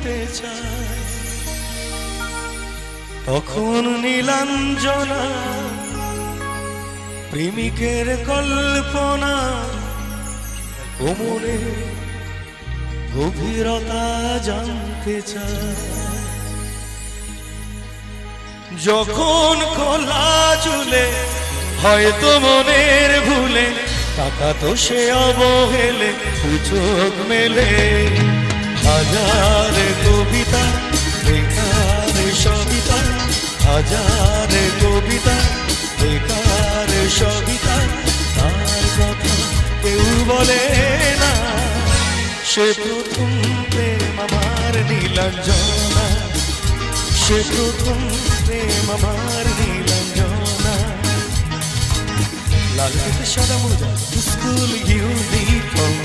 শুনতে চায়। তখন নীলাঞ্জনা প্রেমিকের কল্পনা কোমরে গভীরতা জানতে চায়। যখন খোলা চুলে হয়তো মনের ভুলে তাকাতো সে অবহেলে চোখ মেলে। হাজার কবিতা বেকার সবিতা, হাজার কবিতা বেকার সবিতা, তার কথা কেউ বলে না। সে প্রথম প্রেম আমার নীলাঞ্জনা, সে প্রথম প্রেম আমার নীলাঞ্জনা। লাল হাতে সাদা মোজা স্কুল ইউনিফর্ম,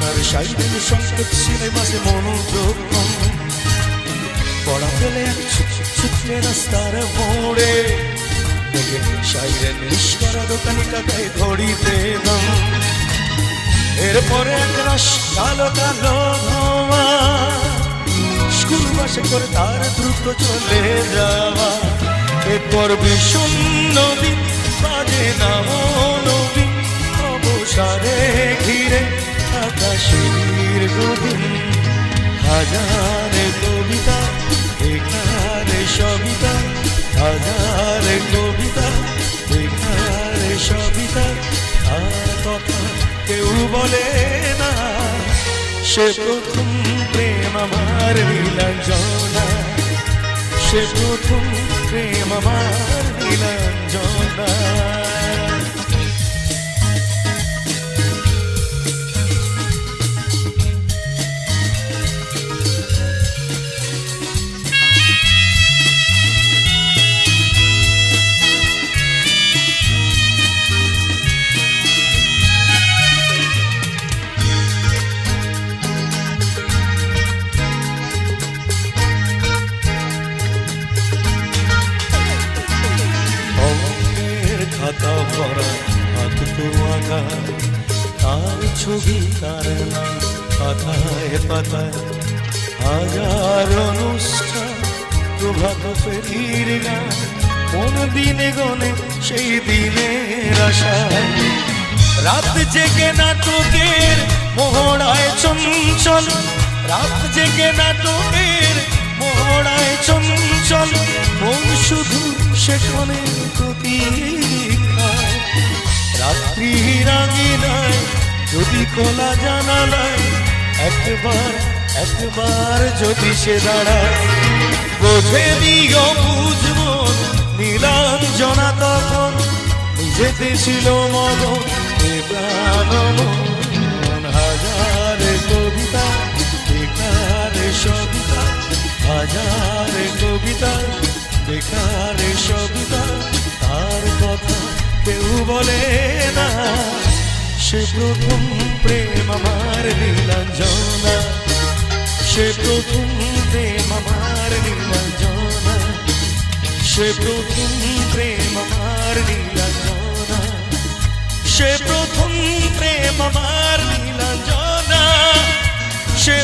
তার সাইডের সংকেত সিনেমাসে মনোযোগ কম। পড়া ফেলে ছুটলে রাস্তার মোড়ে, দেখে সাইরেন মিস করা দোকানি কাকায় ঘড়িতে দাম। এরপরে এক রাস কালো কালো ধোঁয়া, স্কুল বাসে করে তার দ্রুত চলে যাওয়া। এরপর বিষণ্ণ দিন বাজে না মনোদিন, অবসারে ঘিরে আকাশের গভীর। হাজার কবিতা বেকার সবিতা, হাজার কবিতা বেকার সবিতা, আর কথা কেউ বলে না। সে প্রথম প্রেম আমার নীলাঞ্জনা, সে প্রথম প্রেম আমার নীলাঞ্জনা। খাতা ভরা হাত তো আঁকা, তার ছবি তার নাম পাতায় পাতায়। হাজার অনুষ্ঠান প্রভাত ফেরির গান, কোন দিনে গনে সেই দিনের আশায়। রাত জেগে নাটকের মোহড়ায় চঞ্চল, রাত জেগে নাটকের মোহড়ায় চঞ্চল। মন শুধু সেখানে প্রতীক্ষায়, রাত্রির আঙিনায় যদি খোলা জানালায় একবার একবার যদি সে দাঁড়ায়। বোঝে দিও বুঝবো নীলাঞ্জনা তখন নিজেতে ছিল মগন প্রাণ মন। হাজার কবিতা বেকার সবিতা, হাজার কবিতা বেকার সবিতা, তার কথা কেউ বলে না। সে প্রথম প্রেম আমার নীলাঞ্জনা, সে প্রথম প্রেম আমার নীলাঞ্জনা, সে প্রথম প্রেম আমার নীলাঞ্জনা, সে প্রথম প্রেম আমার নীলাঞ্জনা, সে